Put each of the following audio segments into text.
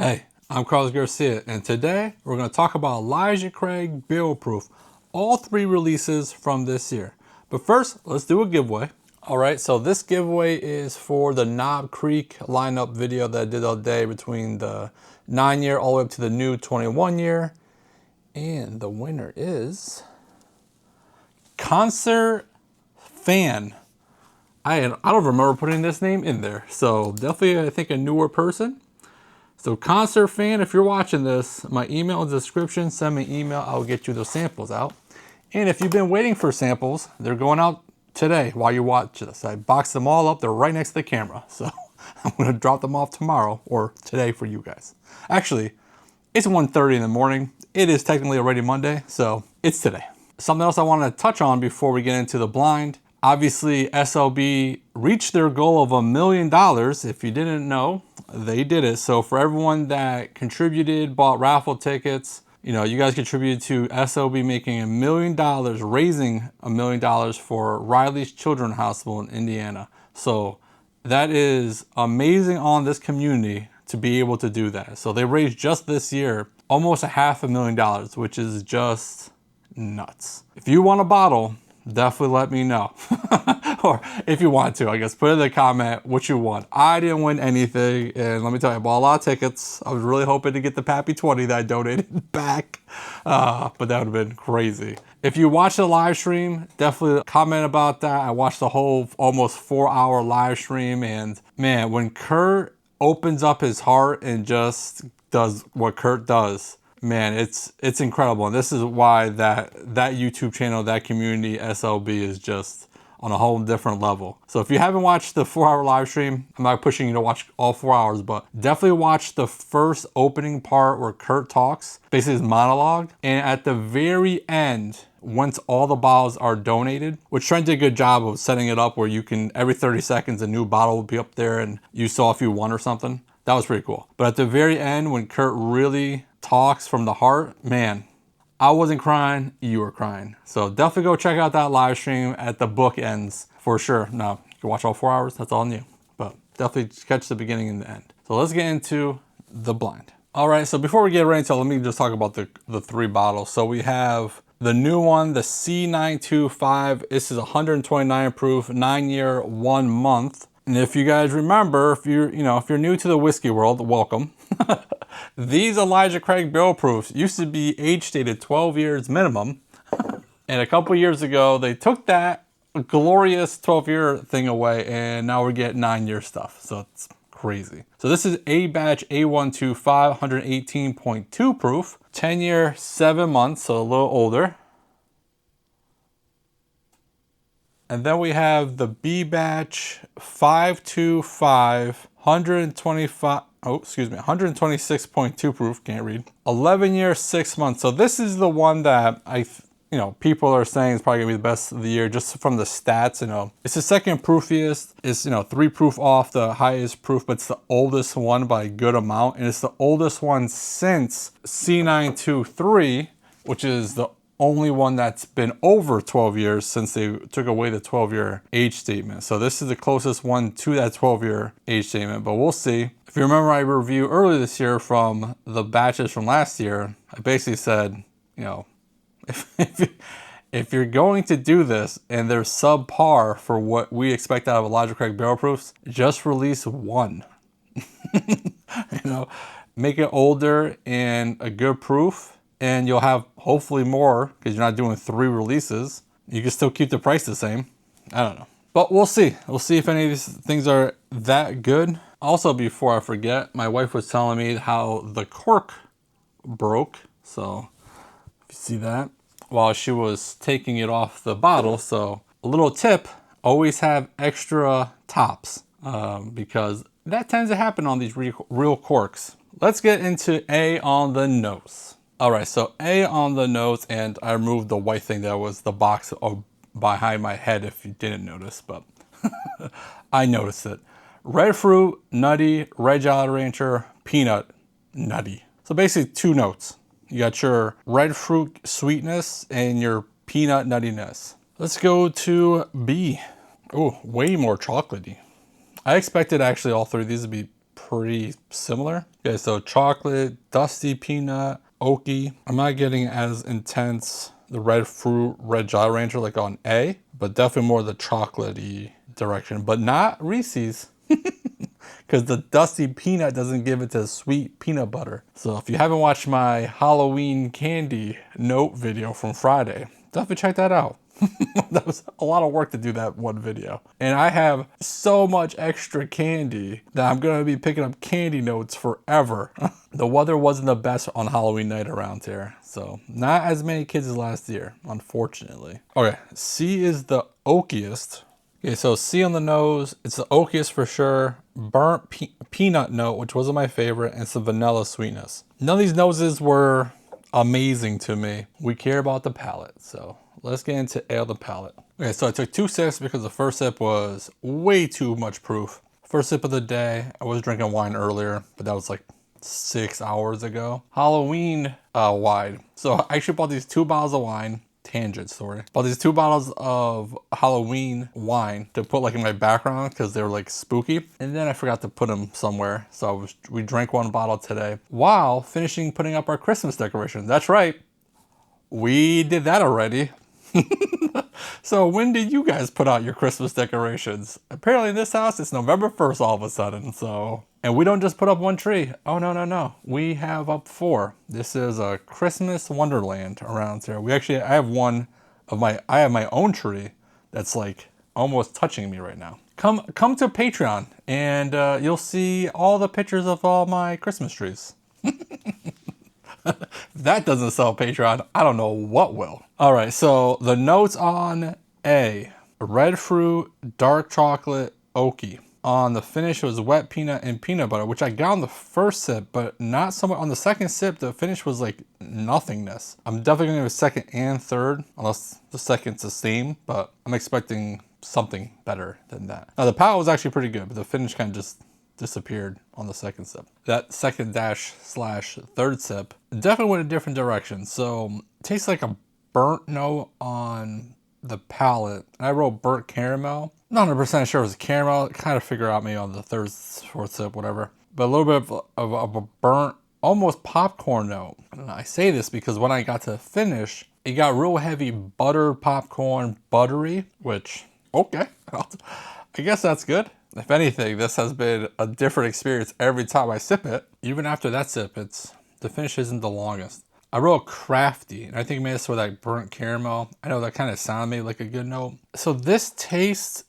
Hey, I'm Carlos Garcia, and today we're going to talk about Elijah Craig Barrel Proof, all three releases from this year. But first, let's do a giveaway. All right, so this giveaway is for the Knob Creek lineup video that I did all day between the 9-year all the way up to the new 21-year. And the winner is Concert Fan. I don't remember putting this name in there, so definitely I think a newer person. So Concert Fan, if you're watching this, my email in the description, send me an email, I'll get you those samples out. And if you've been waiting for samples, they're going out today while you watch this. I boxed them all up, they're right next to the camera. So I'm gonna drop them off tomorrow or today for you guys. Actually, it's 1:30 in the morning. It is technically already Monday, so it's today. Something else I wanna touch on before we get into the blind. Obviously, SLB reached their goal of $1 million. If you didn't know, they did it. So for everyone that contributed, bought raffle tickets, you know, you guys contributed to SLB making $1 million, raising $1 million for Riley's Children's Hospital in Indiana. So that is amazing on this community to be able to do that. So they raised just this year almost $500,000, which is just nuts. If you want a bottle, definitely let me know. Or if you want to, I guess, put in the comment what you want. I didn't win anything, and let me tell you, I bought a lot of tickets. I was really hoping to get the Pappy 20 that I donated back, but that would have been crazy. If you watch the live stream, definitely comment about that. I watched the whole almost 4-hour live stream, and man, when Kurt opens up his heart and just does what Kurt does, man, it's incredible. And this is why that YouTube channel, that community, SLB, is just on a whole different level. So if you haven't watched the 4-hour live stream, I'm not pushing you to watch all 4 hours, but definitely watch the first opening part where Kurt talks, basically his monologue. And at the very end, once all the bottles are donated, which Trent did a good job of setting it up where you can, every 30 seconds, a new bottle will be up there and you saw if you won or something. That was pretty cool. But at the very end, when Kurt really talks from the heart, man, I wasn't crying, you were crying. So definitely go check out that live stream at the bookends for sure. Now, you can watch all 4 hours, that's all new. But definitely catch the beginning and the end. So let's get into the blind. All right, so before we get right into it, let me just talk about the three bottles. So we have the new one, the C925. This is 129 proof, 9-year, 1 month. And if you guys remember, if you're new to the whiskey world, welcome. These Elijah Craig Barrel Proofs used to be age stated 12 years minimum. And a couple years ago, they took that glorious 12-year thing away, and now we're getting 9-year stuff. So it's crazy. So this is A batch A125, 118.2 proof, 10-year, 7 months, so a little older. And then we have the B batch 525, 126.2 proof, can't read. 11-year, 6 months. So this is the one that people are saying is probably gonna be the best of the year just from the stats. It's the second proofiest. It's 3 proof off the highest proof, but it's the oldest one by a good amount, and it's the oldest one since C923, which is the only one that's been over 12 years since they took away the 12-year age statement. So this is the closest one to that 12-year age statement, but we'll see. If you remember my review earlier this year from the batches from last year, I basically said, if you're going to do this and they're subpar for what we expect out of Elijah Craig Barrel Proofs, just release one. Make it older and a good proof, and you'll have hopefully more because you're not doing 3 releases. You can still keep the price the same. I don't know. But we'll see. We'll see if any of these things are that good. Also, before I forget, my wife was telling me how the cork broke. So if you see that, while she was taking it off the bottle. So a little tip, always have extra tops because that tends to happen on these real corks. Let's get into A on the nose. All right, so A on the nose, and I removed the white thing that was the box behind my head if you didn't notice, but I noticed it. Red fruit, nutty, red Jolly Rancher, peanut, nutty. So basically 2 notes. You got your red fruit sweetness and your peanut nuttiness. Let's go to B. Oh, way more chocolatey. I expected actually all 3 of these to be pretty similar. Okay, so chocolate, dusty peanut, oaky. I'm not getting as intense the red fruit, red Jolly Rancher like on A, but definitely more the chocolatey direction, but not Reese's. Because the dusty peanut doesn't give it the sweet peanut butter. So if you haven't watched my Halloween candy note video from Friday, definitely check that out. That was a lot of work to do that one video. And I have so much extra candy that I'm gonna be picking up candy notes forever. The weather wasn't the best on Halloween night around here. So not as many kids as last year, unfortunately. Okay, C is the oakiest. Okay, so C on the nose, it's the oakiest for sure. Burnt peanut note, which wasn't my favorite, and some vanilla sweetness. None of these noses were amazing to me. We care about the palate, so let's get into ale the palate. Okay, so I took 2 sips because the first sip was way too much proof. First sip of the day, I was drinking wine earlier, but that was like 6 hours ago. Halloween wine. So I actually bought these 2 bottles of wine. Tangent story. Bought these 2 bottles of Halloween wine to put like in my background because they were like spooky. And then I forgot to put them somewhere. So we drank 1 bottle today while finishing putting up our Christmas decorations. That's right. We did that already. So when did you guys put out your Christmas decorations? Apparently in this house, it's November 1st all of a sudden. So, and we don't just put up 1 tree. Oh, no. We have up 4. This is a Christmas wonderland around here. I have my own tree that's like almost touching me right now. Come to Patreon and you'll see all the pictures of all my Christmas trees. If that doesn't sell Patreon, I don't know what will. All right, so the notes on A: red fruit, dark chocolate, oaky. On the finish, it was wet peanut and peanut butter, which I got on the first sip, but not so much on the second sip. The finish was like nothingness. I'm definitely gonna give a second and third, unless the second's the same, but I'm expecting something better than that. Now the palate was actually pretty good, but the finish kind of just disappeared on the second sip. That second dash slash third sip definitely went a different direction. So it tastes like a burnt note on the palate. And I wrote burnt caramel. Not 100% sure it was caramel. Kind of figure out maybe on the third, fourth sip, whatever. But a little bit of a burnt, almost popcorn note. And I say this because when I got to finish, it got real heavy butter popcorn, buttery, which, okay. I guess that's good. If anything, this has been a different experience every time I sip it. Even after that sip, the finish isn't the longest. I wrote crafty, and I think maybe it's with like burnt caramel. I know that kind of sounded like a good note. So this tastes,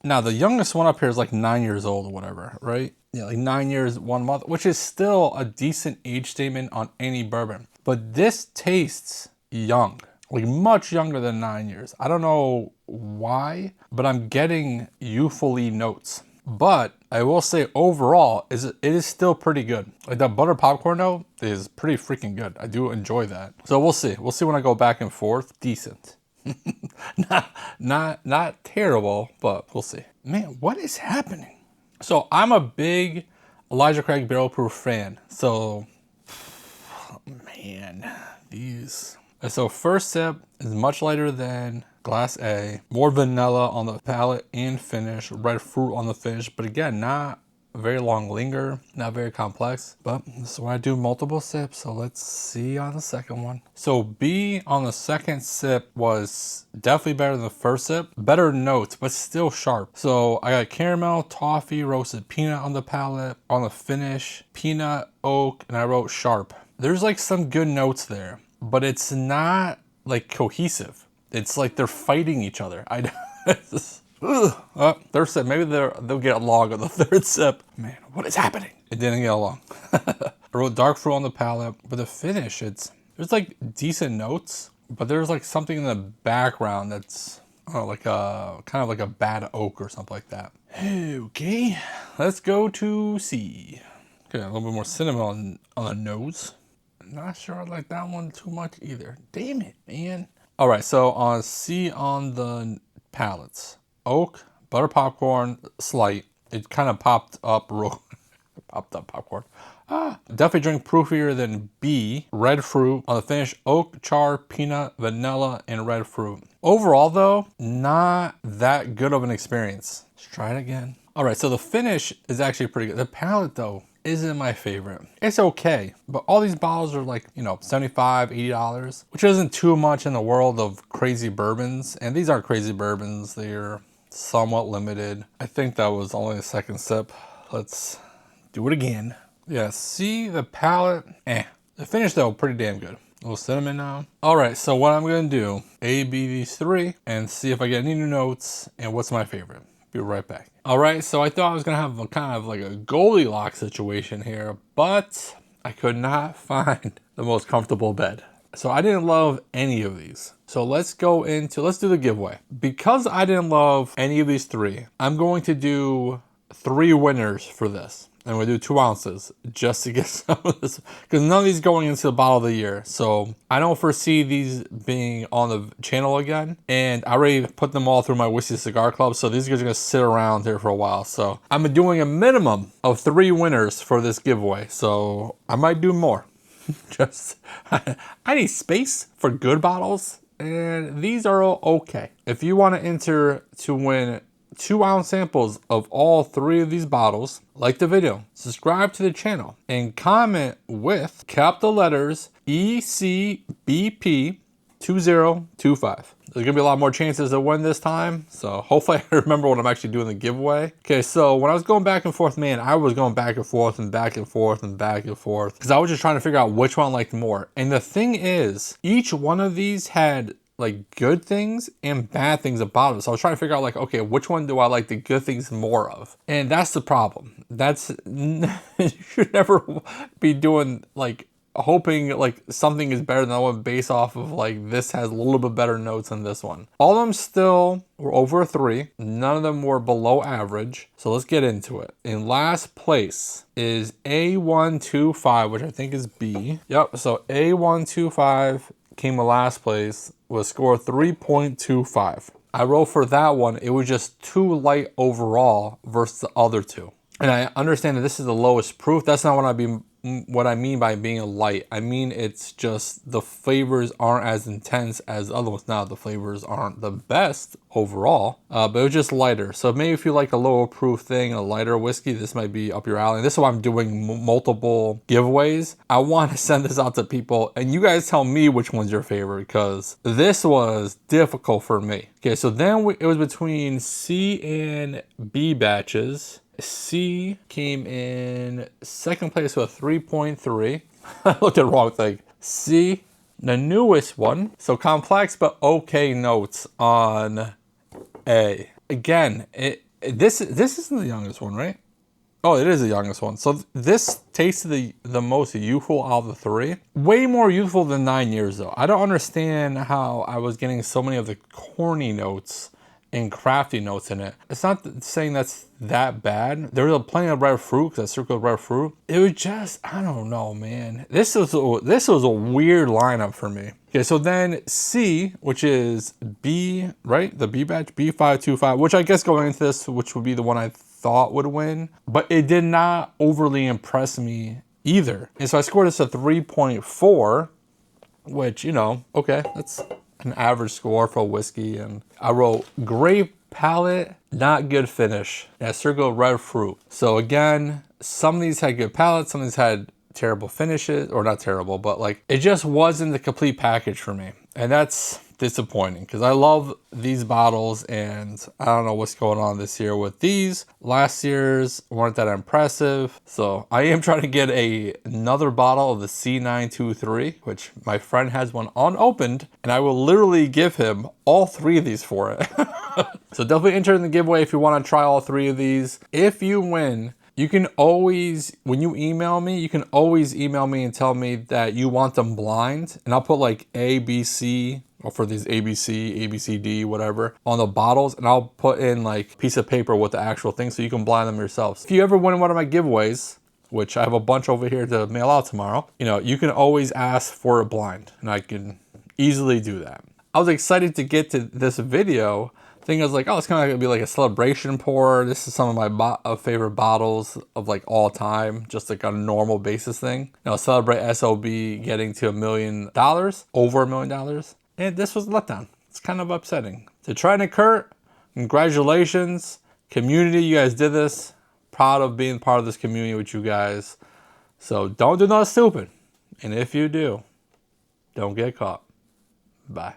now the youngest one up here is like 9 years old or whatever, right? Yeah, like 9 years, 1 month, which is still a decent age statement on any bourbon. But this tastes young. Like much younger than 9 years. I don't know why, but I'm getting youthfully notes. But I will say overall, it is still pretty good. Like that butter popcorn note is pretty freaking good. I do enjoy that. So we'll see. We'll see when I go back and forth. Decent. not terrible, but we'll see. Man, what is happening? So I'm a big Elijah Craig Barrel Proof fan. So, man, these. So first sip is much lighter than Glass A, more vanilla on the palate and finish, red fruit on the finish, but again, not very long linger, not very complex, but this is when I do multiple sips, so let's see on the second one. So B on the second sip was definitely better than the first sip, better notes, but still sharp. So I got caramel, toffee, roasted peanut on the palate, on the finish, peanut, oak, and I wrote sharp. There's like some good notes there, but it's not like cohesive. It's like they're fighting each other. Third sip, maybe they'll get along on the third sip. Man, what is happening? It didn't get along. I wrote dark fruit on the palate, but the finish, there's like decent notes, but there's like something in the background that's like a kind of like a bad oak or something like that. Okay, let's go to C. Okay, a little bit more cinnamon on the nose. Not sure I like that one too much either. Damn it, man. All right, so on C on the palates, oak, butter popcorn, slight. It kind of popped up popcorn. Definitely drink proofier than B, red fruit. On the finish, oak, char, peanut, vanilla, and red fruit. Overall though, not that good of an experience. Let's try it again. All right, so the finish is actually pretty good. The palate though isn't my favorite. It's okay, but all these bottles are like, you know, $75, $80, which isn't too much in the world of crazy bourbons. And these aren't crazy bourbons. They're somewhat limited. I think that was only the second sip. Let's do it again. Yeah, see the palate, The finish though, pretty damn good. A little cinnamon now. All right, so what I'm gonna do, A, B, these three, and see if I get any new notes and what's my favorite. Be right back. All right, so I thought I was gonna have a kind of like a Goldilocks situation here, but I could not find the most comfortable bed. So I didn't love any of these. So let's do the giveaway. Because I didn't love any of these three, I'm going to do 3 winners for this. And we'll do 2 ounces just to get some of this, because none of these going into the bottle of the year. So I don't foresee these being on the channel again. And I already put them all through my Whiskey Cigar Club. So these guys are gonna sit around here for a while. So I'm doing a minimum of 3 winners for this giveaway. So I might do more. I need space for good bottles. And these are okay. If you want to enter to win 2-ounce samples of all 3 of these bottles, like the video, subscribe to the channel, and comment with capital letters ECBP 2025. There's gonna be a lot more chances to win this time, so hopefully I remember what I'm actually doing the giveaway. Okay, so when I was going back and forth, man, I was going back and forth and back and forth and back and forth, because I was just trying to figure out which one I liked more. And the thing is, each one of these had like good things and bad things about it. So I was trying to figure out like, okay, which one do I like the good things more of? And that's the problem. You should never be doing like hoping like something is better than that one based off of like this has a little bit better notes than this one. All of them still were over a 3. None of them were below average. So let's get into it. In last place is A125, which I think is B. Yep, so A125 came in last place, was scored 3.25. I wrote for that one, it was just too light overall versus the other 2. And I understand that this is the lowest proof. That's not what I mean by being a light. I mean, it's just the flavors aren't as intense as other ones. Now, the flavors aren't the best overall, but it was just lighter. So maybe if you like a lower proof thing, a lighter whiskey, this might be up your alley. And this is why I'm doing multiple giveaways. I want to send this out to people, and you guys tell me which one's your favorite, because this was difficult for me. Okay, so then it was between C and B batches. C came in second place with a 3.3. I looked at the wrong thing. C, the newest one. So complex but okay notes on A. Again, this isn't the youngest one, right? Oh, it is the youngest one. So this tasted the most youthful out of the 3. Way more youthful than 9 years though. I don't understand how I was getting so many of the corny notes and crafty notes in it. It's not saying that's that bad. There was plenty of red fruit, because I circled red fruit. It was just, I don't know, man. This was a weird lineup for me. Okay, so then C, which is B, right? The B batch, B525, which I guess going into this, which would be the one I thought would win, but it did not overly impress me either. And so I scored this a 3.4, which, you know, okay, that's an average score for a whiskey. And I wrote great palate, not good finish. And I circled red fruit. So again, some of these had good palates, some of these had terrible finishes, or not terrible, but like it just wasn't the complete package for me. And that's disappointing, because I love these bottles, and I don't know what's going on this year with these. Last year's weren't that impressive. So I am trying to get another bottle of the C925, which my friend has one unopened, and I will literally give him all 3 of these for it. So definitely enter in the giveaway if you want to try all 3 of these. If you win, you can always, when you email me, you can always email me and tell me that you want them blind. And I'll put like A, B, C, or for these ABC, ABCD, whatever, on the bottles. And I'll put in like a piece of paper with the actual thing so you can blind them yourselves. If you ever win one of my giveaways, which I have a bunch over here to mail out tomorrow, you know, you can always ask for a blind, and I can easily do that. I was excited to get to this video Thing is like, oh, it's kind of gonna be like a celebration pour. This is some of my favorite bottles of like all time, just like on a normal basis thing. You know, celebrate SOB getting to $1 million, over $1 million. And this was a letdown. It's kind of upsetting. To Trident and Kurt, congratulations. Community, you guys did this. Proud of being part of this community with you guys. So don't do nothing stupid. And if you do, don't get caught. Bye.